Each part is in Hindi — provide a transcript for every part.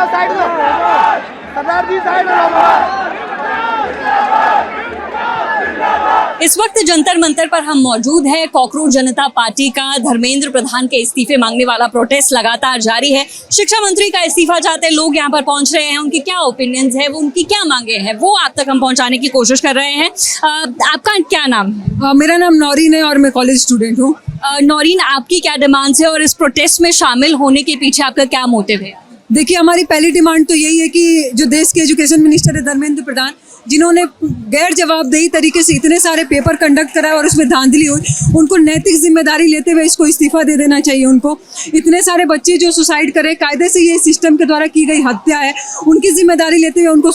साइड में, सरदार जी साइड में। इस वक्त जंतर मंतर पर हम मौजूद हैं। कॉकरोच जनता पार्टी का धर्मेंद्र प्रधान के इस्तीफे मांगने वाला प्रोटेस्ट लगातार जारी है। शिक्षा मंत्री का इस्तीफा चाहते लोग यहाँ पर पहुंच रहे हैं। उनकी क्या ओपिनियंस है, वो उनकी क्या मांगे हैं, वो आप तक हम पहुंचाने की कोशिश कर रहे हैं। आपका क्या नाम है? मेरा नाम नौरीन है और मैं कॉलेज स्टूडेंट हूँ। नौरीन, आपकी क्या डिमांड्स है और इस प्रोटेस्ट में शामिल होने के पीछे आपका क्या मोटिव है? देखिए, हमारी पहली डिमांड तो यही है कि जो देश के एजुकेशन मिनिस्टर है धर्मेंद्र प्रधान, जिन्होंने गैर जवाबदेही तरीके से इतने सारे पेपर कंडक्ट कराए और उसमें धांधली हुई, उनको नैतिक जिम्मेदारी लेते हुए इसको इस्तीफा दे देना चाहिए। उनको इतने सारे बच्चे जो सुसाइड करे, कायदे से ये सिस्टम के द्वारा की गई हत्या है, उनकी जिम्मेदारी लेते हुए उनको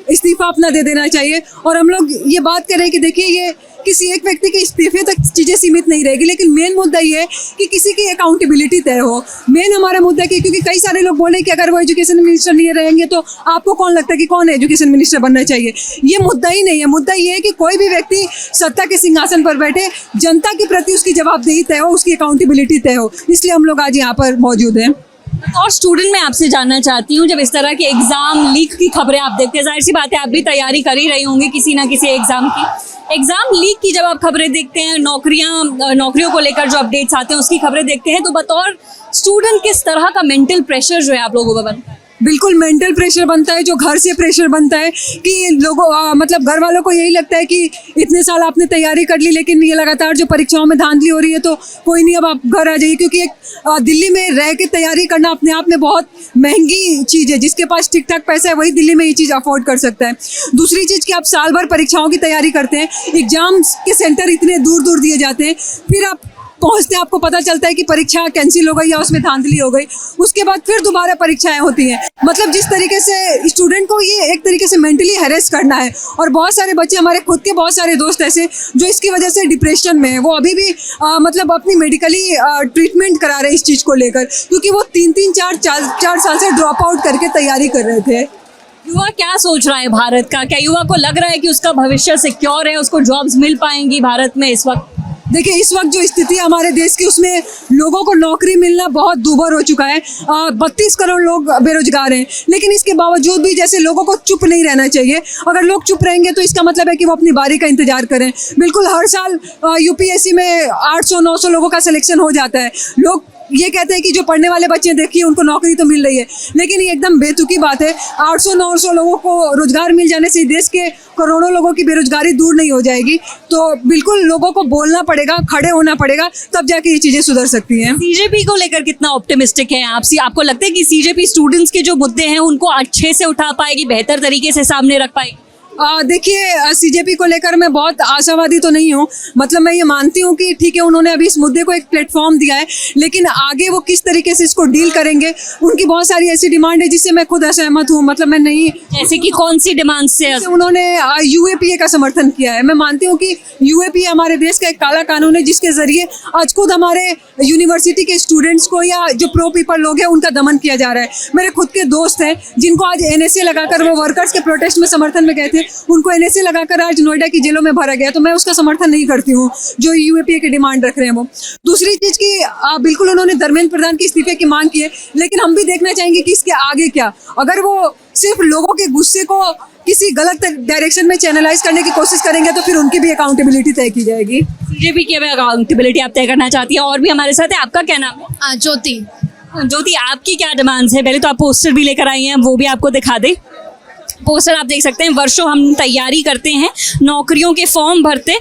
इस्तीफा अपना दे देना चाहिए। और हम लोग ये बात करें कि देखिए, ये किसी एक व्यक्ति के इस्तीफे तक चीज़ें सीमित नहीं रहेगी, लेकिन मेन मुद्दा ये है कि किसी की अकाउंटेबिलिटी तय हो। मेन हमारा मुद्दा है, क्योंकि कई सारे लोग बोले कि अगर वो एजुकेशन मिनिस्टर नहीं रहेंगे तो आपको कौन लगता है कि कौन एजुकेशन मिनिस्टर बनना चाहिए। ये मुद्दा ही नहीं है। मुद्दा ये है कि कोई भी व्यक्ति सत्ता के सिंहासन पर बैठे, जनता के प्रति उसकी जवाबदेही तय हो, उसकी अकाउंटेबिलिटी तय हो। इसलिए हम लोग आज यहाँ पर मौजूद हैं। और स्टूडेंट, मैं आपसे जानना चाहती हूँ, जब इस तरह के एग्जाम लीक की खबरें आप देखते हैं, जाहिर सी बात है आप भी तैयारी कर ही रही होंगी किसी ना किसी एग्जाम की। एग्जाम लीक की जब आप खबरें देखते हैं, नौकरियों को लेकर जो अपडेट्स आते हैं उसकी खबरें देखते हैं, तो बतौर स्टूडेंट किस तरह का मेंटल प्रेशर जो है आप लोगों पर बनता है? बिल्कुल मेंटल प्रेशर बनता है, जो घर से प्रेशर बनता है कि लोगों मतलब घर वालों को यही लगता है कि इतने साल आपने तैयारी कर ली, लेकिन ये लगातार जो परीक्षाओं में धांधली हो रही है तो कोई नहीं, अब आप घर आ जाइए। क्योंकि एक दिल्ली में रह के तैयारी करना अपने आप में बहुत महंगी चीज़ है। जिसके पास ठीक ठाक पैसा है वही दिल्ली में ये चीज़ अफोर्ड कर सकता है। दूसरी चीज़ कि आप साल भर परीक्षाओं की तैयारी करते हैं, एग्जाम्स के सेंटर इतने दूर दूर दिए जाते हैं, फिर आप पहुंचते आपको पता चलता है कि परीक्षा कैंसिल हो गई या उसमें धांधली हो गई, उसके बाद फिर दोबारा परीक्षाएं होती हैं। मतलब जिस तरीके से स्टूडेंट को ये एक तरीके से मेंटली हैरेस करना है। और बहुत सारे बच्चे, हमारे खुद के बहुत सारे दोस्त ऐसे जो इसकी वजह से डिप्रेशन में है, वो अभी भी मतलब अपनी मेडिकली ट्रीटमेंट करा रहे हैं इस चीज़ को लेकर, क्योंकि वो 3-4 साल से ड्रॉप आउट करके तैयारी कर रहे थे। युवा क्या सोच रहा है भारत का? क्या युवा को लग रहा है कि उसका भविष्य सिक्योर है, उसको जॉब्स मिल पाएंगी भारत में इस वक्त? देखिए, इस वक्त जो स्थिति है हमारे देश की, उसमें लोगों को नौकरी मिलना बहुत दूभर हो चुका है। 32 करोड़ लोग बेरोजगार हैं, लेकिन इसके बावजूद भी जैसे लोगों को चुप नहीं रहना चाहिए। अगर लोग चुप रहेंगे तो इसका मतलब है कि वो अपनी बारी का इंतजार करें। बिल्कुल हर साल यूपीएससी में 800-900 लोगों का सिलेक्शन हो जाता है। लोग ये कहते हैं कि जो पढ़ने वाले बच्चे देखिए उनको नौकरी तो मिल रही है, लेकिन ये एकदम बेतुकी बात है। 800-900 लोगों को रोजगार मिल जाने से देश के करोड़ों लोगों की बेरोजगारी दूर नहीं हो जाएगी। तो बिल्कुल लोगों को बोलना पड़ेगा, खड़े होना पड़ेगा, तब जाके ये चीज़ें सुधर सकती हैं। सीजेपी को लेकर कितना ऑप्टिमिस्टिक है आप? आपको लगता है कि सीजेपी स्टूडेंट्स के जो मुद्दे हैं उनको अच्छे से उठा पाएगी, बेहतर तरीके से सामने रख पाएगी? देखिए, सीजेपी को लेकर मैं बहुत आशावादी तो नहीं हूँ। मतलब मैं ये मानती हूँ कि ठीक है, उन्होंने अभी इस मुद्दे को एक प्लेटफॉर्म दिया है, लेकिन आगे वो किस तरीके से इसको डील करेंगे, उनकी बहुत सारी ऐसी डिमांड है जिससे मैं खुद असहमत हूँ। मतलब मैं नहीं, जैसे कि कौन सी डिमांड से? उन्होंने यूएपीए का समर्थन किया है। मैं मानती हूँ कि यूएपीए हमारे देश का एक काला कानून है, जिसके जरिए आज खुद हमारे यूनिवर्सिटी के स्टूडेंट्स को या जो प्रो पीपल लोग हैं उनका दमन किया जा रहा है। मेरे खुद के दोस्त हैं जिनको आज एनएसए लगाकर, वो वर्कर्स के प्रोटेस्ट में समर्थन में गए थे, उनको एनएसए लगाकर आज नोएडा की जेलों में भरा गया। तो मैं उसका समर्थन नहीं करती हूँ जो यूएपीए की डिमांड रख रहे हैं वो। दूसरी चीज़ की बिल्कुल उन्होंने धर्मेंद्र प्रधान के इस्तीफे की मांग की है, लेकिन हम भी देखना चाहेंगे कि इसके आगे क्या। अगर वो सिर्फ लोगों के गुस्से को किसी गलत डायरेक्शन में चैनलाइज करने की कोशिश करेंगे तो फिर उनकी भी अकाउंटेबिलिटी तय की जाएगी। सीजेपी की अकाउंटेबिलिटी आप तय करना चाहती है। और भी हमारे साथ है, आपका क्या नाम है? ज्योति। ज्योति, आपकी क्या डिमांड्स है? पहले तो आप पोस्टर भी लेकर आई हैं, वो भी आपको दिखा दे। पोस्टर आप देख सकते हैं, वर्षों हम तैयारी करते हैं, नौकरियों के फॉर्म भरते,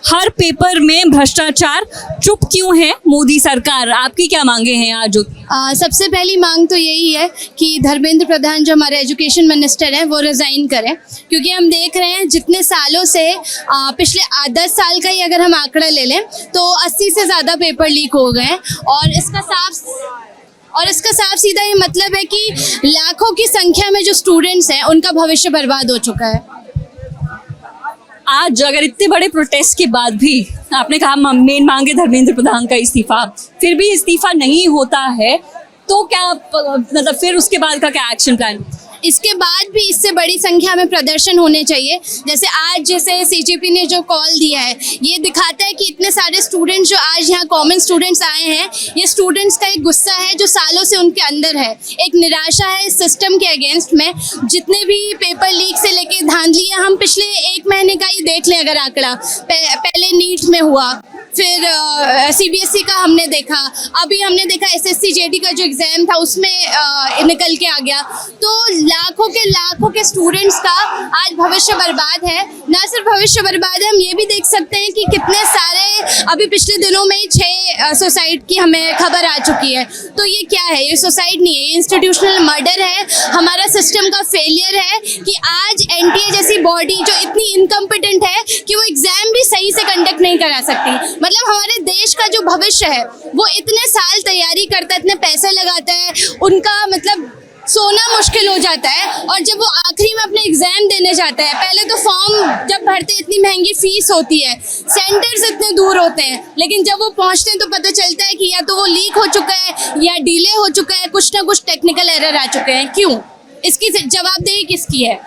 हर पेपर में भ्रष्टाचार, चुप क्यों है मोदी सरकार? आपकी क्या मांगे हैं आज? सबसे पहली मांग तो यही है कि धर्मेंद्र प्रधान जो हमारे एजुकेशन मिनिस्टर हैं वो रिज़ाइन करें, क्योंकि हम देख रहे हैं जितने सालों से पिछले 10 साल का ही अगर हम आंकड़ा ले लें तो 80 से ज़्यादा पेपर लीक हो गए हैं। और इसका साफ सीधा ये मतलब है कि लाखों की संख्या में जो स्टूडेंट्स हैं उनका भविष्य बर्बाद हो चुका है। आज अगर इतने बड़े प्रोटेस्ट के बाद भी आपने कहा मेन मांगे धर्मेंद्र प्रधान का इस्तीफा, फिर भी इस्तीफा नहीं होता है तो क्या मतलब फिर उसके बाद का क्या एक्शन प्लान? इसके बाद भी इससे बड़ी संख्या में प्रदर्शन होने चाहिए। जैसे सीजेपी ने जो कॉल दिया है, ये दिखाता है कि इतने सारे स्टूडेंट्स जो आज यहाँ कॉमन स्टूडेंट्स आए हैं, ये स्टूडेंट्स का एक गुस्सा है जो सालों से उनके अंदर है, एक निराशा है इस सिस्टम के अगेंस्ट में। जितने भी पेपर लीक से लेके धांधलियाँ, हम पिछले 1 महीने का ही देख लें अगर आंकड़ा, पहले नीट में हुआ, फिर सीबीएसई का हमने देखा, अभी हमने देखा एसएससी जेडी का जो एग्ज़ाम था उसमें निकल के आ गया। तो लाखों के स्टूडेंट्स का आज भविष्य बर्बाद है। ना सिर्फ भविष्य बर्बाद है, हम ये भी देख सकते हैं कि कितने सारे, अभी पिछले दिनों में ही 6 सुसाइड की हमें खबर आ चुकी है। तो ये क्या है? ये सुसाइड नहीं है, ये इंस्टीट्यूशनल मर्डर है। हमारा सिस्टम का फेलियर है कि आज एनटीए जैसी बॉडी जो इतनी इनकम्पिटेंट है कि वो एग्जाम भी सही से कंडक्ट नहीं करा सकती। मतलब हमारे देश का जो भविष्य है वो इतने साल तैयारी करता है, इतने पैसे लगाता है, उनका मतलब सोना मुश्किल हो जाता है। और जब वो आखिरी में अपने एग्जाम देने जाता है, पहले तो फॉर्म जब भरते इतनी महंगी फीस होती है, सेंटर्स इतने दूर होते हैं, लेकिन जब वो पहुंचते हैं तो पता चलता है कि या तो वो लीक हो चुका है या डिले हो चुका है, कुछ ना कुछ टेक्निकल एरर आ चुके हैं। क्यों? इसकी जवाबदेही किसकी है?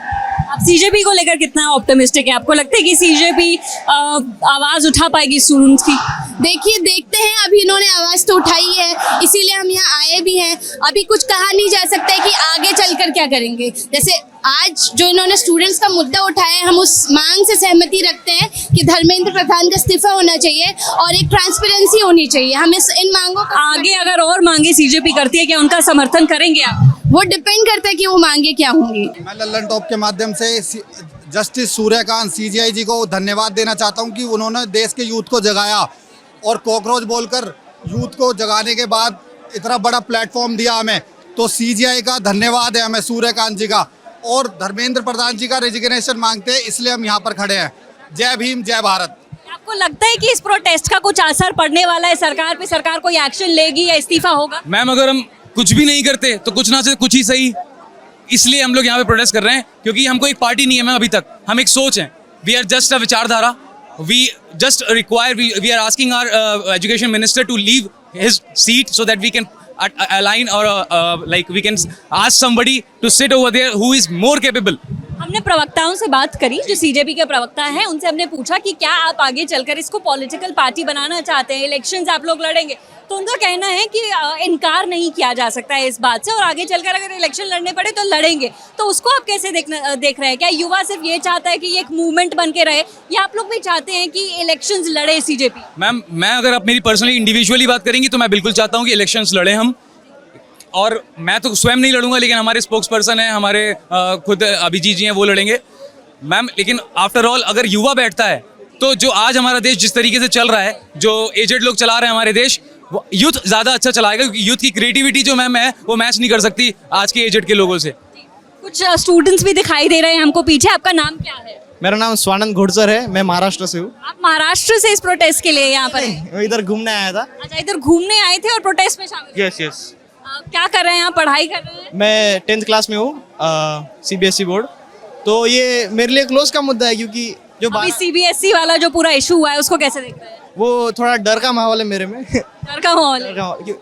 आप सीजेपी को लेकर कितना ऑप्टिमिस्टिक है? आपको लगता है कि सीजेपी आवाज उठा पाएगी स्टूडेंट्स की? देखिए, देखते हैं। अभी इन्होंने आवाज़ तो उठाई है, इसीलिए हम यहाँ आए भी हैं। अभी कुछ कहा नहीं जा सकता है कि आगे चलकर क्या करेंगे। जैसे आज जो इन्होंने स्टूडेंट्स का मुद्दा उठाया है, हम उस मांग से सहमति रखते हैं कि धर्मेंद्र प्रधान का इस्तीफा होना चाहिए और एक ट्रांसपेरेंसी होनी चाहिए। हम इन मांगों का आगे अगर और मांगे सीजेपी करती है, क्या उनका समर्थन करेंगे आप? वो डिपेंड करता है कि वो मांगे क्या होंगी। मैं लल्लन टॉप के माध्यम से जस्टिस सूर्यकांत सीजेआई जी को धन्यवाद देना चाहता हूं कि उन्होंने देश के यूथ को जगाया और कॉकरोच बोलकर यूथ को जगाने के बाद इतना बड़ा प्लेटफॉर्म दिया हमें। तो सीजेआई का धन्यवाद है हमें, सूर्यकांत जी का। और धर्मेंद्र प्रधान जी का रेजिग्नेशन मांगते हैं, इसलिए हम यहाँ पर खड़े हैं। जय भीम, जय भारत। आपको लगता है कि इस प्रोटेस्ट का कुछ असर पड़ने वाला है सरकार पे? सरकार कोई एक्शन लेगी या इस्तीफा होगा? मैम, अगर हम कुछ भी नहीं करते तो कुछ ना से कुछ ही सही, इसलिए हम लोग यहाँ पे प्रोटेस्ट कर रहे हैं, क्योंकि हमको एक पार्टी नहीं है मैम अभी तक, हम एक सोच हैं। वी आर जस्ट अ विचारधारा। We just require, we are asking our education minister to leave his seat so that we can align or like we can ask somebody to sit over there who is more capable. हमने प्रवक्ताओं से बात करी जो सीजेपी के प्रवक्ता हैं, उनसे हमने पूछा कि क्या आप आगे चलकर इसको पॉलिटिकल पार्टी बनाना चाहते हैं, इलेक्शंस आप लोग लड़ेंगे? तो उनका कहना है कि इनकार नहीं किया जा सकता है इस बात से, और आगे चलकर अगर इलेक्शन लड़ने पड़े तो लड़ेंगे। तो उसको आप कैसे देख रहे हैं? क्या युवा सिर्फ ये चाहता है कि ये एक मूवमेंट बन के रहे, या आप लोग भी चाहते हैं कि इलेक्शंस लड़े सीजेपी? मैम, मैं अगर आप मेरी पर्सनली इंडिविजुअली बात करेंगी तो मैं बिल्कुल चाहता हूँ कि इलेक्शंस लड़े हम, और मैं तो स्वयं नहीं लड़ूंगा, लेकिन हमारे स्पोक्स पर्सन हैं, हमारे खुद अभिजीत जी हैं, वो लड़ेंगे मैम। लेकिन आफ्टर ऑल अगर युवा बैठता है तो जो आज हमारा देश जिस तरीके से चल रहा है, जो एजेड लोग चला रहे हैं हमारे देश, यूथ ज़्यादा अच्छा चलाएगा, क्योंकि यूथ की क्रिएटिविटी जो मैम है वो मैच नहीं कर सकती आज के एजेड के लोगों से। कुछ स्टूडेंट्स भी दिखाई दे रहे हैं हमको पीछे। आपका नाम क्या है? मेरा नाम स्वानंद घोड़सर है, मैं महाराष्ट्र से हूँ। आप महाराष्ट्र से इस प्रोटेस्ट के लिए यहाँ पर हैं? मैं इधर घूमने आया था। अच्छा, इधर घूमने आए थे और प्रोटेस्ट में शामिल? Yes yes. क्या कर रहे हैं आप? पढ़ाई कर रहे हैं? मैं 10th क्लास में हूँ, सीबीएसई बोर्ड। तो ये मेरे लिए क्लोज का मुद्दा है, क्योंकि जो अभी सीबीएसई वाला जो पूरा इशू हुआ है उसको कैसे देख रहे हैं? वो थोड़ा डर का माहौल है मेरे में। डर का माहौल है।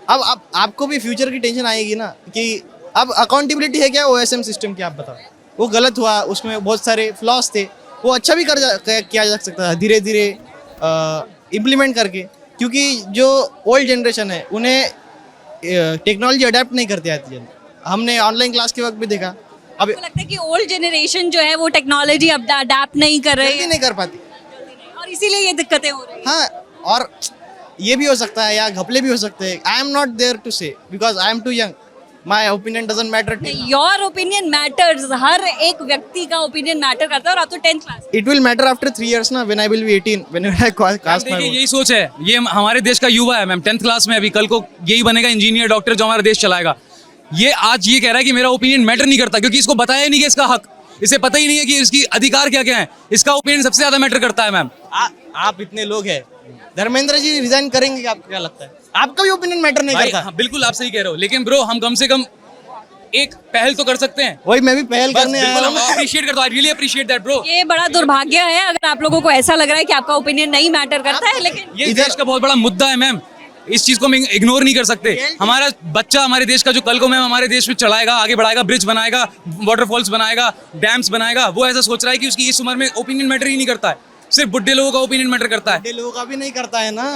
अब आपको भी फ्यूचर की टेंशन आएगी ना, कि अब अकाउंटेबिलिटी है क्या ओएसएम सिस्टम की? आप बताओ, वो गलत हुआ, उसमें बहुत सारे फ्लॉज थे, वो अच्छा भी किया जा सकता है धीरे धीरे इम्प्लीमेंट करके, क्योंकि जो ओल्ड जनरेशन है उन्हें टेक्नोलॉजी अडेप्ट नहीं करती आती है। हमने ऑनलाइन क्लास के वक्त भी देखा। अब आपको लगता है कि ओल्ड जनरेशन जो है वो टेक्नोलॉजी अडेप्ट नहीं कर रही है, नहीं कर पाती, और इसीलिए ये दिक्कतें हो रही हैं? हाँ, और ये भी हो सकता है या घपले भी हो सकते हैं। I am not there to say, because I am too young, my opinion doesn't matter. Your opinion matters, हर एक व्यक्ति का ओपिनियन मैटर करता है, और आप तो 10th class. It will matter after 3 years ना, when I will be 18, when I cast my यही सोच है, ये हमारे देश का युवा है मैम, 10th क्लास में अभी, कल को यही बनेगा इंजीनियर, डॉक्टर, जो हमारा देश चलाएगा। ये आज ये कह रहा है कि मेरा ओपिनियन मैटर नहीं करता, क्योंकि इसको बताया ही नहीं कि इसका हक, इसे पता ही नहीं है कि इसकी अधिकार क्या क्या है। इसका ओपिनियन सबसे ज्यादा मैटर करता है मैम। आप इतने लोग हैं, धर्मेंद्र जी रिजाइन करेंगे, आपको क्या लगता है? आपका भी ओपिनियन मैटर नहीं करता? हाँ, बिल्कुल आप सही कह रहे हो, लेकिन ब्रो हम कम से कम एक पहल तो कर सकते हैं। वही मैं भी पहल करने आया हूं। अप्रिशिएट करता हूं, I really appreciate that bro. ये बड़ा दुर्भाग्य है अगर आप लोगों को ऐसा लग रहा है कि आपका ओपिनियन नहीं मैटर करता है, लेकिन ये देश का बहुत बड़ा मुद्दा है मैम। इस चीज को हम इग्नोर नहीं कर सकते। हमारा बच्चा हमारे देश का जो कल को मैम हमारे देश में चलाएगा, आगे बढ़ाएगा, ब्रिज बनाएगा, वाटरफॉल्स बनाएगा, डैम्स बनाएगा, वो ऐसा सोच रहा है कि उसकी इस उम्र में ओपिनियन मैटर ही नहीं करता है, सिर्फ बुढ़े लोगों का ओपिनियन मैटर करता है। बड़े लोगों का भी नहीं करता है ना।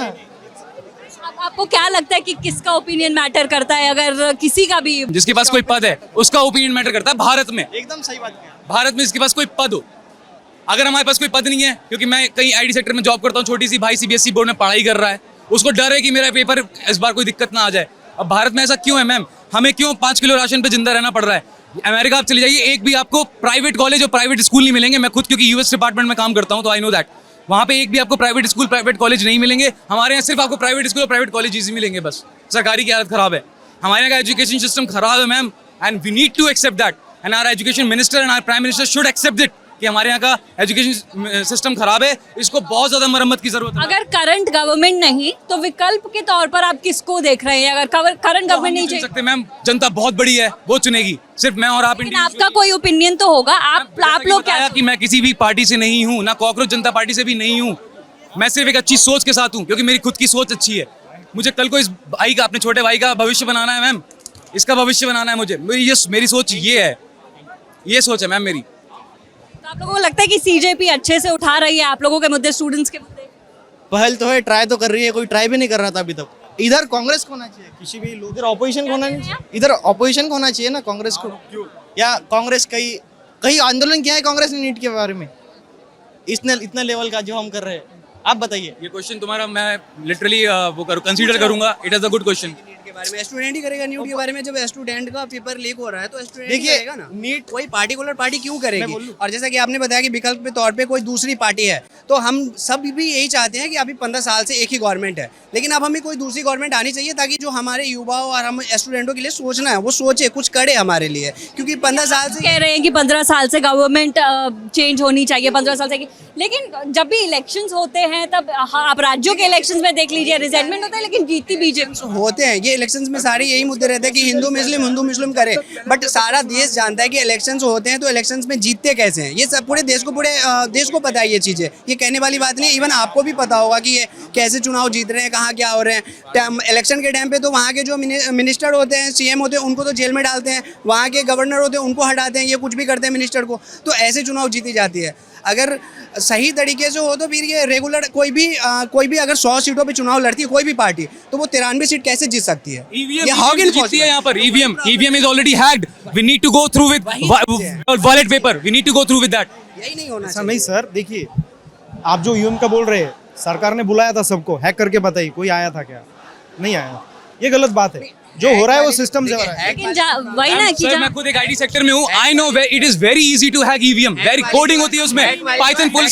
अब आपको क्या लगता है कि किसका ओपिनियन मैटर करता है? अगर किसी का भी, जिसके पास कोई पद है उसका ओपिनियन मैटर करता है। भारत में, एकदम सही बात किया। भारत में जिसके पास कोई पद हो, अगर हमारे पास कोई पद नहीं है, क्योंकि मैं कहीं आईटी सेक्टर में जॉब करता हूँ, छोटी सी भाई सीबीएसई बोर्ड में पढ़ाई कर रहा है, उसको डर है कि मेरा पेपर इस बार कोई दिक्कत ना आ जाए। अब भारत में ऐसा क्यों है मैम? हमें क्यों 5 किलो राशन पे जिंदा रहना पड़ रहा है? अमेरिका आप चले जाइए, एक भी आपको प्राइवेट कॉलेज और प्राइवेट स्कूल नहीं मिलेंगे। मैं खुद क्योंकि यूएस डिपार्टमेंट में काम करता हूँ तो आई नो दैट वहाँ पे एक भी आपको प्राइवेट स्कूल प्राइवेट कॉलेज नहीं मिलेंगे। हमारे यहाँ सिर्फ आपको प्राइवेट स्कूल और प्राइवेट कॉलेज ही मिलेंगे बस। सरकारी की हालत खराब है, हमारे यहाँ का एजुकेशन सिस्टम खराब है ma'am, and we need to accept that, and our education minister and our prime minister should accept it कि हमारे यहाँ का एजुकेशन सिस्टम खराब है, इसको बहुत ज्यादा मरम्मत की जरूरत है। अगर करंट गवर्नमेंट नहीं तो विकल्प के तौर पर आप किसको देख रहे हैं? अगर करंट गवर्नमेंट नहीं चुन चाहिए, सकते मैम, जनता बहुत बड़ी है, वो चुनेगी, सिर्फ मैं और आप। लेकिन आपका कोई ओपिनियन तो होगा। आप लोग क्या, कि मैं किसी भी पार्टी से नहीं हूँ, ना कॉकरोच जनता पार्टी से भी नहीं हूँ, मैं सिर्फ एक अच्छी सोच के साथ हूँ, क्योंकि मेरी खुद की सोच अच्छी है। मुझे कल को इस भाई का, अपने छोटे भाई का भविष्य बनाना है मैम, इसका भविष्य बनाना है मुझे। मेरी सोच ये है, ये सोच है मैम मेरी। तो आप लोगों को लगता है कि सीजेपी अच्छे से उठा रही है आप लोगों के मुद्दे, स्टूडेंट्स के मुद्दे? पहल तो है, ट्राई तो कर रही है, कोई ट्राई भी नहीं कर रहा था अभी तक। इधर कांग्रेस को होना चाहिए, किसी भी इधर ऑपोजिशन को होना नहीं, इधर ऑपोजिशन को होना चाहिए ना कांग्रेस को। या कांग्रेस कहीं आंदोलन किया है कांग्रेस ने नीट के बारे में? इतना लेवल का जो हम कर रहे हैं, आप बताइए। ये क्वेश्चन तुम्हारा मैं लिटरली वो कंसीडर करूंगा। It is a good question. के बारे में स्टूडेंट ही करेगा न्यूट के बारे में। जब स्टूडेंट का पेपर लीक हो रहा है तो स्टूडेंट देखिए, करेगा ना। नीट कोई पार्टिकुलर पार्टी क्यों करेगी? और जैसा कि आपने बताया कि विकल्प के तौर पे कोई दूसरी पार्टी है, तो हम सब भी यही चाहते हैं कि अभी 15 साल से एक ही गवर्नमेंट है, लेकिन अब हमें कोई दूसरी गवर्नमेंट आनी चाहिए ताकि जो हमारे युवाओं और हम स्टूडेंटों के लिए सोचना है वो सोचे, कुछ करे हमारे लिए। क्योंकि 15 साल से कह रहे हैं कि 15 साल से गवर्नमेंट चेंज होनी चाहिए, 15 साल से लेकिन जब भी इलेक्शंस होते हैं तब आप राज्यों के इलेक्शंस में देख लीजिए, रिजेंटमेंट होता है लेकिन जीतती बीजेपी होते हैं। ये इलेक्शंस में सारे यही मुद्दे रहते हैं कि हिंदू मुस्लिम करे, बट सारा देश जानता है कि इलेक्शंस होते हैं तो इलेक्शंस में जीतते कैसे हैं। ये सब पूरे देश को पता है ये चीज़ें, ये कहने वाली बात नहीं। इवन आपको भी पता होगा कि ये कैसे चुनाव जीत रहे हैं, कहाँ क्या हो रहे हैं। इलेक्शन के टाइम पे तो वहाँ के जो मिनिस्टर होते हैं, सीएम होते हैं, उनको तो जेल में डालते हैं, वहाँ के गवर्नर होते हैं उनको हटाते हैं, ये कुछ भी करते हैं मिनिस्टर को, तो ऐसे चुनाव जीती जाती है। अगर सही तरीके से हो तो फिर ये रेगुलर कोई भी अगर 100 सीटों पे चुनाव लड़ती है कोई भी पार्टी, तो वो 93 सीट कैसे जीत सकती है? ये हाउ कैन जीतती है यहाँ पर? EVM is already hacked, we need to go through with ballot paper, we need to go through with that. यही नहीं होना ऐसा नहीं सर, देखिए आप जो यूएम का बोल रहे हैं, सरकार ने बुलाया था सबको, हैक करके बताइए कोई आया था क्या? नहीं आया। ये गलत बात है, जो हो रहा है वो सिस्टम से हो रहा है। लेकिन वही ना कि मैं खुद एक आईटी सेक्टर में हूँ, I know it is very easy to hack EVM. Very coding होती है उसमें, पाइथन फुल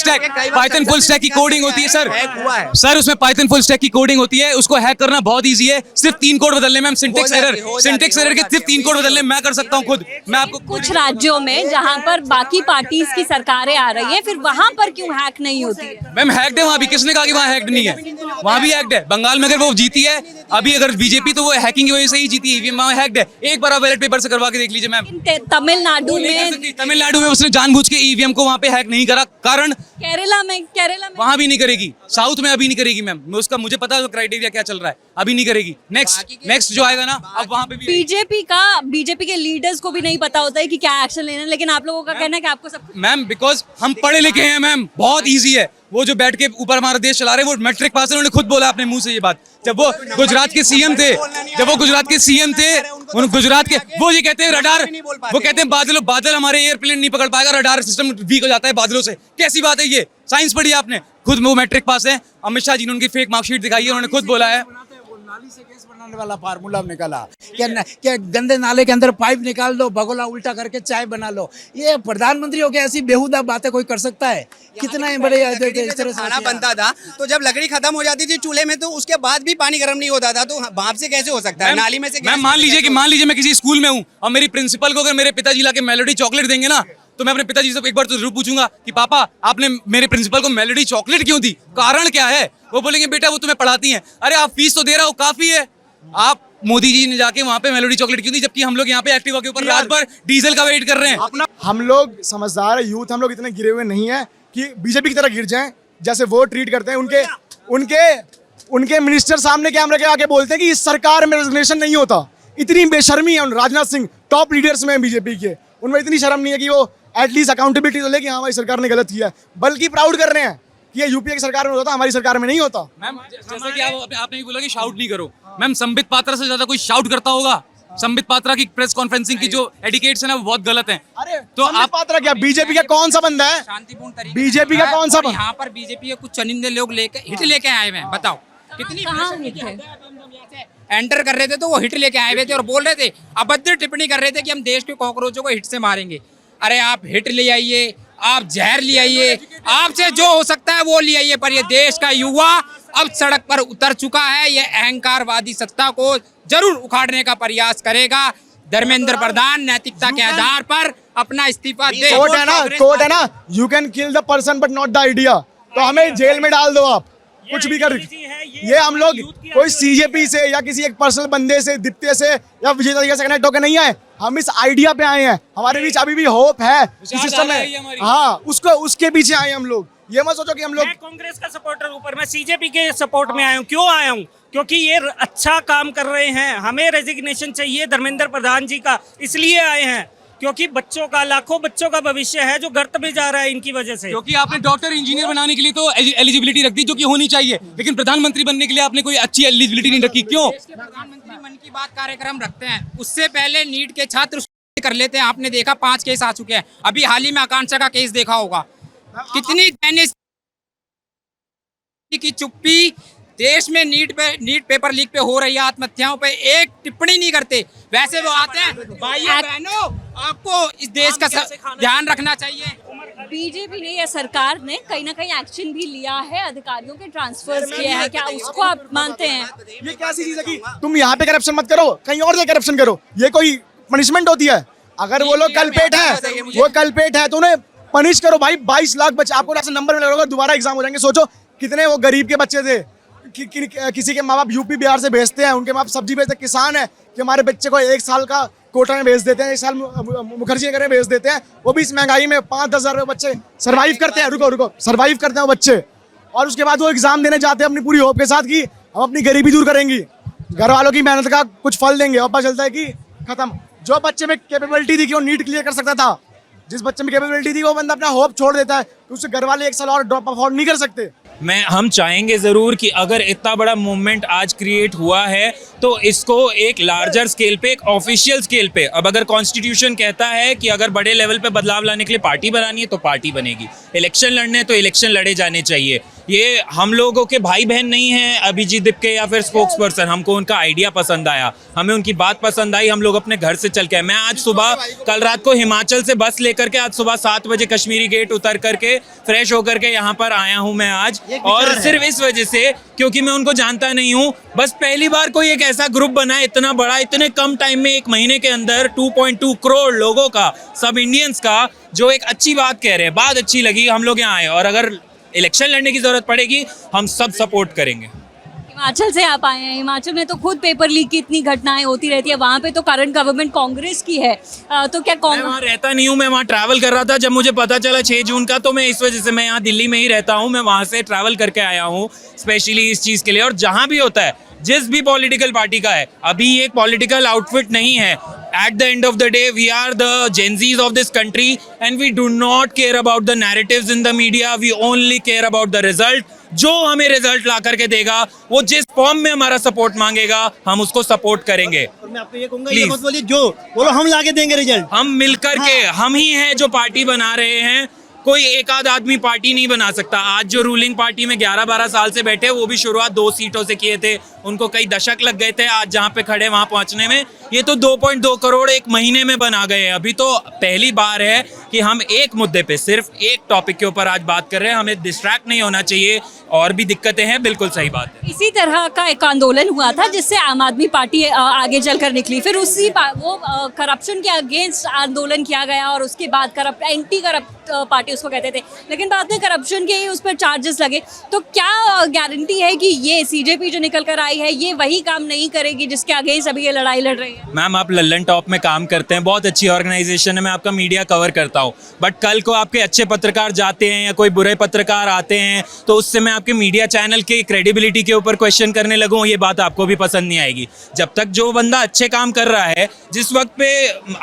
स्टैक की कोडिंग होती है सर उसमें पाइथन फुल स्टैक की कोडिंग होती है, उसको हैक करना बहुत इजी है। सिर्फ 3 कोड बदलने में, हम सिंटेक्स एरर के सिर्फ 3 कोड बदलने में मैं कर सकता हूँ खुद। मैं आपको कुछ राज्यों में जहाँ पर बाकी पार्टीज की सरकारें आ रही है, फिर वहाँ पर क्यों हैक नहीं होती है? मैम हैक्ड है वहाँ भी, किसने कहा कि वहाँ हैक्ड नहीं है? वहाँ भी हैक्ड है। बंगाल में अगर वो जीती है अभी, अगर बीजेपी, तो वो हैकिंग की वजह से ही जीती है। ईवीएम वहाँ हैक्ड है, एक बार आप बैलेट पेपर से करवा के देख लीजिए मैम। तमिलनाडु में उसने जानबूझ के ईवीएम को वहाँ पे हैक नहीं करा, कारण केरला में वहाँ भी नहीं करेगी, साउथ में अभी नहीं करेगी मैम। उसका मुझे पता है क्राइटेरिया क्या चल रहा है, अभी नहीं करेगी। नेक्स्ट जो आएगा ना, अब वहाँ पे भी बीजेपी के लीडर्स को भी नहीं पता होता है कि क्या एक्शन लेना है, लेकिन आप लोगों का कहना है कि आपको सब मैम, बिकॉज हम पढ़े लिखे हैं मैम, बहुत ईजी है। वो जो बैठ के ऊपर हमारा देश चला रहे हैं वो मैट्रिक पास है, उन्होंने खुद बोला अपने मुंह से ये बात। जब वो गुजरात के सीएम थे, गुजरात के वो ये कहते हैं रडार, वो कहते हैं बादल हमारे एयरप्लेन नहीं पकड़ पाएगा, रडार सिस्टम वीक हो जाता है बादलों से। कैसी बात है ये? साइंस पढ़ी आपने, खुद वो मैट्रिक पास है। अमित शाह जी ने उनकी फेक मार्कशीट दिखाई है, उन्होंने खुद बोला है। नाली से गैस बनाने वाला फार्मूला निकाला, क्या गंदे नाले के अंदर पाइप निकाल दो, भगोला उल्टा करके चाय बना लो। ये प्रधानमंत्री हो गया, ऐसी बेहुदा बातें कोई कर सकता है? कितना ही बड़े इस तरह से खाना बनता था तो जब लकड़ी खत्म हो जाती थी चूल्हे में, तो उसके बाद भी पानी गर्म नहीं होता था, तो भाप से कैसे हो सकता है? नाली में से मैम मान लीजिए मैं किसी स्कूल में हूँ और मेरी प्रिंसिपल को अगर मेरे पिताजी लाके मेलोडी चॉकलेट देंगे ना, तो मैं अपने पिताजी से एक बार तो जरूर पूछूंगा कि पापा आपने मेरे प्रिंसिपल को मेलोडी चॉकलेट क्यों दी, कारण क्या है? वो बोलेंगे बेटा वो तुम्हें पढ़ाती हैं। अरे आप फीस तो दे रहा हो, काफी है। आप मोदी जी ने जाके वहाँ पे मेलोडी चॉकलेट क्यों दी, जबकि हम लोग यहाँ पे एक्टिवा के ऊपर रात भर डीजल का वेट कर रहे हैं। हम लोग समझदार है, यूथ हम लोग इतने गिरे हुए नहीं है कि बीजेपी की तरह गिर जाएं। जैसे वो ट्रीट करते हैं, उनके उनके मिनिस्टर सामने कैमरे के आके बोलते हैं कि इस सरकार में रेजिग्नेशन नहीं होता। इतनी बेशर्मी है उन राजनाथ सिंह टॉप लीडर्स में बीजेपी के, उनमें इतनी शर्म नहीं है कि वो एटलीस्ट अकाउंटेबिलिटी तो ले कि हाँ भाई सरकार ने गलत किया है, बल्कि प्राउड कर रहे हैं कि ये यूपीए की सरकार में होता, हमारी सरकार में नहीं होता। मैम जैसा कि आपने बोला कि शाउट नहीं करो, मैम संबित पात्रा से ज्यादा कोई शाउट करता होगा? संबित पात्रा की प्रेस कॉन्फ्रेंसिंग की जो एडिकेट्स है ना वो बहुत गलत है। अरे तो आप पात्रा क्या बीजेपी का कौन सा बंदा है? शांतिपूर्ण तरीके बीजेपी का कौन सा बंदा? यहाँ पर बीजेपी के कुछ चनिंदे लोग लेके हिट लेके आए हुए हैं, बताओ कितनी एंटर कर रहे थे तो वो हिट लेके आए हुए थे और बोल रहे थे, अभद्र टिप्पणी कर रहे थे कि हम देश के कॉकरोचों को हिट से मारेंगे। अरे आप हिट ले आइए, आप जहर ले आइए, आपसे जो हो सकता है वो ले आइए, पर ये देश का युवा अब सड़क पर उतर चुका है। ये अहंकारवादी सत्ता को जरूर उखाड़ने का प्रयास करेगा। धर्मेंद्र प्रधान नैतिकता के आधार पर अपना इस्तीफा दे। कोर्ट है ना, you can kill the person but not the idea. तो हमें जेल में डाल दो आप, कुछ भी कर। ये हम लोग कोई सीजेपी से या किसी एक पर्सनल बंदे से, दीप्ते से या विजय दादा से कनेक्ट होकर नहीं आए, हम इस आइडिया पे आए हैं। हमारे बीच अभी भी होप है सिस्टम में, हाँ उसको उसके पीछे आए हम लोग। ये मत सोचो कि हम लोग कांग्रेस का सपोर्टर ऊपर, मैं सीजेपी के सपोर्ट में आया हूँ। क्यों आया हूँ? क्योंकि ये अच्छा काम कर रहे हैं। हमें रेजिग्नेशन चाहिए धर्मेंद्र प्रधान जी का, इसलिए आए हैं क्योंकि बच्चों का, लाखों बच्चों का भविष्य है जो गर्त में जा रहा है इनकी वजह से। क्योंकि आपने डॉक्टर इंजीनियर बनाने के लिए तो एलिजिबिलिटी रख दी जो कि होनी चाहिए, लेकिन प्रधानमंत्री बनने के लिए आपने कोई अच्छी एलिजिबिलिटी नहीं रखी। क्यों? प्रधानमंत्री मन की बात कार्यक्रम रखते हैं, उससे पहले नीट के छात्र कर लेते हैं। आपने देखा 5 केस आ चुके हैं, अभी हाल ही में आकांक्षा का केस देखा होगा। कितनी दैनिक की चुप्पी, देश में नीट पेपर लीक पे हो रही है आत्महत्याओं पे एक टिप्पणी नहीं करते। वैसे वो आते हैं, भाइयों बहनों आपको इस देश का ध्यान रखना चाहिए। बीजेपी ने या सरकार ने कहीं ना कहीं एक्शन भी लिया है, अधिकारियों के ट्रांसफर किए हैं, क्या उसको आप मानते हैं? ये कैसी चीज है कि तुम यहाँ पे करप्शन मत करो, कहीं और जगह करप्शन करो, ये कोई पनिशमेंट होती है? अगर वो लोग कलपेट है तो उन्हें पनिश करो भाई। 22 लाख बच्चे, आपको ऐसे नंबर में लगेगा, दोबारा एग्जाम हो जाएंगे। सोचो कितने वो गरीब के बच्चे थे, किसी के माँ बाप यूपी बिहार से भेजते हैं, उनके माँ बाप सब्जी भेजते हैं, किसान है कि हमारे बच्चे को 1 साल का कोटा में भेज देते हैं, 1 साल मुखर्जी नगर में भेज देते हैं, वो भी इस महंगाई में 5-10 हज़ार बच्चे सर्वाइव करते हैं। रुको सर्वाइव करते हैं वो बच्चे, और उसके बाद वो एग्जाम देने जाते हैं अपनी पूरी होप के साथ कि हम अपनी गरीबी दूर करेंगी, घर वालों की मेहनत का कुछ फल देंगे, और पता चलता है कि खत्म। जो बच्चे में कैपेबिलिटी थी कि वो नीट क्लियर कर सकता था, जिस बच्चे में कैपेबिलिटी थी वो बंदा अपना होप छोड़ देता है, तो उससे घर वाले 1 साल और ड्रॉप अफोर्ड नहीं कर सकते। हम चाहेंगे ज़रूर कि अगर इतना बड़ा मूवमेंट आज क्रिएट हुआ है तो इसको एक लार्जर स्केल पे, एक ऑफिशियल स्केल पे, अब अगर कॉन्स्टिट्यूशन कहता है कि अगर बड़े लेवल पे बदलाव लाने के लिए पार्टी बनानी है तो पार्टी बनेगी, इलेक्शन लड़ने तो इलेक्शन लड़े जाने चाहिए। ये हम लोगों के भाई बहन नहीं हैं अभिजीत दिपके या फिर स्पोक्स पर्सन, हमको उनका आइडिया पसंद आया, हमें उनकी बात पसंद आई, हम लोग अपने घर से चल के आए। मैं आज सुबह, कल रात को हिमाचल से बस लेकर के आज सुबह 7 बजे कश्मीरी गेट उतर करके फ्रेश होकर के यहाँ पर आया हूँ मैं आज, और सिर्फ इस वजह से क्योंकि मैं उनको जानता नहीं हूँ। बस पहली बार कोई एक ऐसा ग्रुप बना है इतना बड़ा, इतने कम टाइम में, 1 महीने के अंदर 2.2 करोड़ लोगों का, सब इंडियंस का, जो एक अच्छी बात कह रहे हैं, बात अच्छी लगी, हम लोग यहाँ आए। और अगर इलेक्शन लड़ने की जरूरत पड़ेगी हम सब सपोर्ट करेंगे। हिमाचल से आप आए हैं, हिमाचल में तो खुद पेपर लीक की इतनी घटनाएं होती रहती है, वहाँ पे तो करंट गवर्नमेंट कांग्रेस की है, तो क्या मैं वहाँ रहता नहीं हूँ, मैं वहाँ ट्रैवल कर रहा था जब मुझे पता चला 6 जून का, तो मैं इस वजह से, मैं यहाँ दिल्ली में ही रहता हूँ, मैं वहाँ से ट्रैवल करके आया हूँ स्पेशली इस चीज़ के लिए। और जहाँ भी होता है, जिस भी पॉलिटिकल पार्टी का है, अभी एक पॉलिटिकल आउटफिट नहीं है। At the end of the day, we are the Gen Zs of this country and we do not care about the narratives in the media. We only care about the result. जो हमें रिजल्ट ला करके देगा, वो जिस फॉर्म में हमारा सपोर्ट मांगेगा, हम उसको सपोर्ट करेंगे। और मैं आपको ये कहूंगा, ये मत बोलिए जो बोलो हम लाके देंगे रिजल्ट। हम मिलकर के, हम ही हैं जो पार्टी बना रहे हैं, कोई एक आध आदमी पार्टी नहीं बना सकता। आज जो रूलिंग पार्टी में 11-12 साल से बैठे, वो भी शुरुआत 2 सीटों से किए थे, उनको कई दशक लग गए थे आज जहाँ पे खड़े वहाँ पहुँचने में। ये तो 2.2 करोड़ 1 महीने में बना गए हैं। अभी तो पहली बार है कि हम एक मुद्दे पे, सिर्फ एक टॉपिक के ऊपर आज बात कर रहे हैं। हमें डिस्ट्रैक्ट नहीं होना चाहिए, और भी दिक्कतें हैं, बिल्कुल सही बात है। इसी तरह का एक आंदोलन हुआ था जिससे आम आदमी पार्टी आगे चलकर निकली, फिर उसी वो करप्शन के अगेंस्ट आंदोलन किया गया, और उसके बाद एंटी करप्ट पार्टी उसको कहते थे, लेकिन बाद में करप्शन के ही उस पर चार्जेस लगे। तो क्या गारंटी है कि ये सीजेपी जो निकल कर आई है ये वही काम नहीं करेगी जिसके अगेंस्ट अभी ये लड़ाई लड़ रही है? मैम, आप लल्लन टॉप में काम करते हैं, बहुत अच्छी ऑर्गेनाइजेशन है, मैं आपका मीडिया कवर करता हूँ। हो, बट कल को आपके अच्छे पत्रकार जाते हैं या कोई बुरे पत्रकार आते हैं तो उससे मैं आपके मीडिया चैनल की क्रेडिबिलिटी के ऊपर क्वेश्चन करने लगूँ, ये बात आपको भी पसंद नहीं आएगी। जब तक जो बंदा अच्छे काम कर रहा है, जिस वक्त पे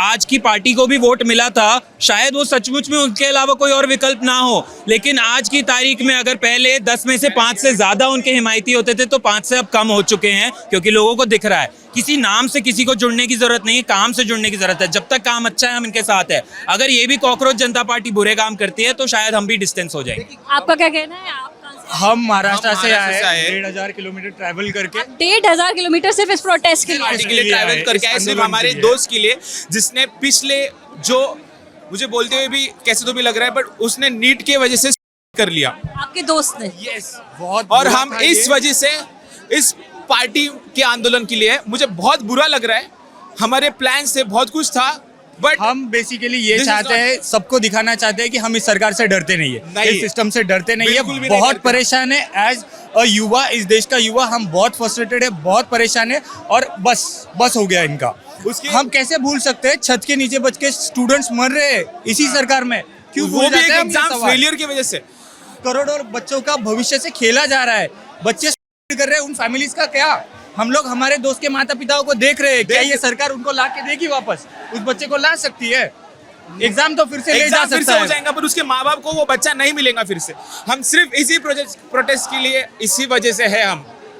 आज की पार्टी को भी वोट मिला था, शायद वो सचमुच में उनके अलावा कोई और विकल्प ना हो, लेकिन आज की तारीख में अगर पहले 10 में से 5 से ज़्यादा उनके हिमायती होते थे तो 5 से अब कम हो चुके हैं, क्योंकि लोगों को दिख रहा है किसी नाम से किसी को जुड़ने की जरूरत नहीं है, काम से जुड़ने की जरूरत है। जब तक काम अच्छा है हम इनके साथ है। अगर ये भी कॉकरोच जनता पार्टी बुरे काम करती है तो शायद हम भी डिस्टेंस हो जाएंगे। आपका क्या कहना है? आप कहाँ से? हम महाराष्ट्र से आए हैं, 1500 किलोमीटर ट्रैवल करके। 1500 किलोमीटर सिर्फ इस प्रोटेस्ट के लिए? के लिए ट्रैवल करके आए, सिर्फ हमारे दोस्त के लिए, जिसने पिछले, जो मुझे बोलते हुए भी कैसे तो भी लग रहा है, बट उसने नीट के वजह से कर लिया। आपके दोस्त ने? यस, बहुत। और हम इस वजह से इस पार्टी के आंदोलन के लिए, मुझे बहुत बुरा लग रहा है। हमारे प्लान से बहुत कुछ था, बट हम बेसिकली ये चाहते हैं, सबको दिखाना चाहते हैं कि हम इस सरकार से डरते नहीं है, इस सिस्टम से डरते नहीं है। बहुत परेशान है एज अ युवा, इस देश का युवा हम बहुत फ्रस्ट्रेटेड है, बहुत परेशान है और बस हो गया इनका। हम कैसे भूल सकते हैं, छत के नीचे बच के स्टूडेंट्स मर रहे हैं इसी सरकार में, क्यों भूल जाते हैं? एग्जाम फेलियर की वजह से करोड़ों बच्चों का भविष्य से खेला जा रहा है, बच्चे कर रहे हैं, उन फैमिलीज का क्या? हम लोग हमारे दोस्त के माता पिताओं को देख रहे हैं, क्या ये सरकार उनको ला के देगी वापस? उस बच्चे को ला सकती है? एग्जाम तो फिर से ले जा सकता है, हो जाएगा, पर उसके माँ बाप को वो बच्चा नहीं मिलेगा फिर से। हम सिर्फ इसी प्रोटेस्ट के लिए, इसी वजह से है।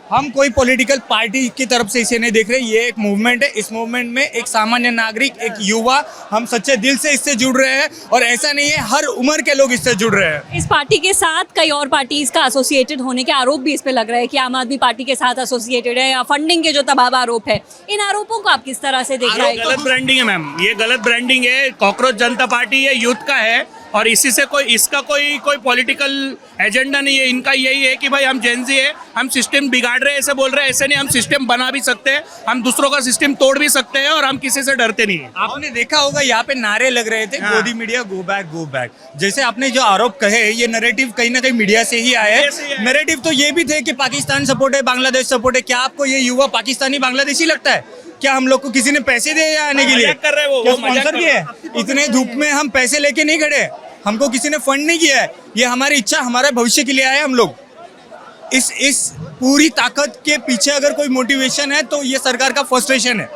हम कोई पॉलिटिकल पार्टी की तरफ से इसे नहीं देख रहे, ये एक मूवमेंट है। इस मूवमेंट में एक सामान्य नागरिक, एक युवा, हम सच्चे दिल से इससे जुड़ रहे हैं और ऐसा नहीं है हर उम्र के लोग इससे जुड़ रहे हैं। इस पार्टी के साथ कई और पार्टीज का एसोसिएटेड होने के आरोप भी इस पे लग रहे हैं कि आम आदमी पार्टी के साथ एसोसिएटेड है, या फंडिंग के जो तबाह आरोप है, इन आरोपों को आप किस तरह से देख रहे हैं? गलत ब्रांडिंग है मैम, ये गलत ब्रांडिंग है। कॉकरोच जनता पार्टी ये यूथ का है और इसी से इसका कोई पॉलिटिकल एजेंडा नहीं है। इनका यही है कि भाई हम जेनजी है, हम सिस्टम बिगाड़ रहे हैं, ऐसे बोल रहे हैं। ऐसे नहीं, हम सिस्टम बना भी सकते हैं, हम दूसरों का सिस्टम तोड़ भी सकते हैं और हम किसी से डरते नहीं है। आपने देखा होगा यहाँ पे नारे लग रहे थे, गोदी मीडिया गो बैक। जैसे आपने जो आरोप कहे, ये नैरेटिव कहीं ना कहीं मीडिया से ही आए। नैरेटिव तो ये भी थे कि पाकिस्तान सपोर्ट है, बांग्लादेश सपोर्ट है। क्या आपको ये युवा पाकिस्तानी बांग्लादेशी लगता है? क्या हम लोग को किसी ने पैसे दिए आने के लिए? कर रहे वो स्पॉन्सर किए? इतने धूप में हम पैसे लेके नहीं खड़े, हमको किसी ने फंड नहीं किया है। ये हमारी इच्छा, हमारे भविष्य के लिए आए हम लोग। इस पूरी ताकत के पीछे अगर कोई मोटिवेशन है तो ये सरकार का फ्रस्ट्रेशन है,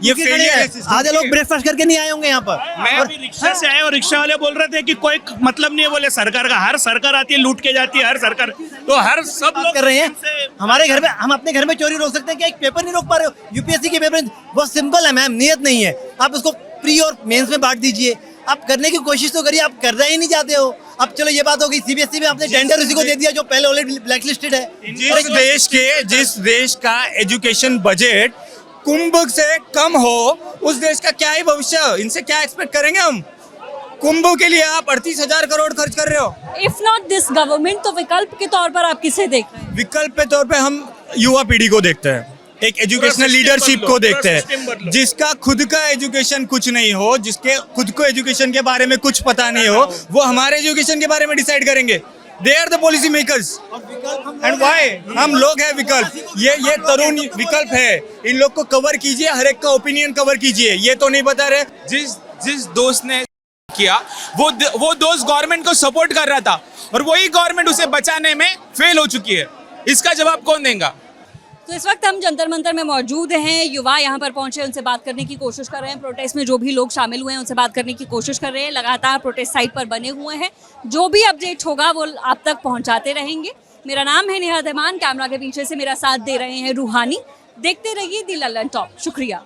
ये फेलियर है। आधे लोग ब्रेकफास्ट करके नहीं आए होंगे यहाँ पर। मैं अभी रिक्शा से आया और रिक्शा वाले बोल रहे थे कि कोई मतलब नहीं है, बोले सरकार का, हर सरकार आती है लूट के जाती है, हर सरकार, तो हर सब लोग कर रहे हैं। हमारे घर में, हम अपने घर में चोरी रोक सकते हैं क्या? एक पेपर नहीं रोक पा रहे हो? यूपीएससी के पेपर बहुत सिंपल है मैम, नियत नहीं है। आप उसको प्री और मेंस में बांट दीजिए, आप करने की कोशिश तो करिए, आप करना ही नहीं चाहते हो। अब चलो ये बात हो गई, सीबीएसई में आपने टेंडर उसी को दे दिया जो पहले ऑलरेडी ब्लैकलिस्टेड है। जिस देश का एजुकेशन बजट कुंभ से कम हो, उस देश का क्या ही भविष्य? इनसे क्या एक्सपेक्ट करेंगे हम? कुंभ के लिए आप 38,000 करोड़ खर्च कर रहे हो। इफ नॉट दिस गवर्नमेंट, तो विकल्प के तौर पर आप किसे देख रहे हैं? विकल्प के तौर पे हम युवा पीढ़ी को देखते हैं, एक एजुकेशनल लीडरशिप को देखते हैं, जिसका खुद का एजुकेशन कुछ नहीं हो, जिसके खुद को एजुकेशन के बारे में कुछ पता नहीं हो, वो हमारे एजुकेशन के बारे में डिसाइड करेंगे। They are the policy makers and why? हम लोग हैं विकल्प। ये तरुण विकल्प है, इन लोग को कवर कीजिए, हर एक का ओपिनियन कवर कीजिए। ये तो नहीं बता रहे जिस दोस्त ने किया, वो दोस्त गवर्नमेंट को सपोर्ट कर रहा था और वही गवर्नमेंट उसे बचाने में फेल हो चुकी है। इसका जवाब कौन देगा? तो इस वक्त हम जंतर मंतर में मौजूद हैं, युवा यहाँ पर पहुंचे, उनसे बात करने की कोशिश कर रहे हैं। प्रोटेस्ट में जो भी लोग शामिल हुए हैं उनसे बात करने की कोशिश कर रहे हैं। लगातार प्रोटेस्ट साइट पर बने हुए हैं, जो भी अपडेट होगा वो आप तक पहुंचाते रहेंगे। मेरा नाम है नेहा रहमान, कैमरा के पीछे से मेरा साथ दे रहे हैं रूहानी। देखते रहिए दी लल्लन टॉप। शुक्रिया।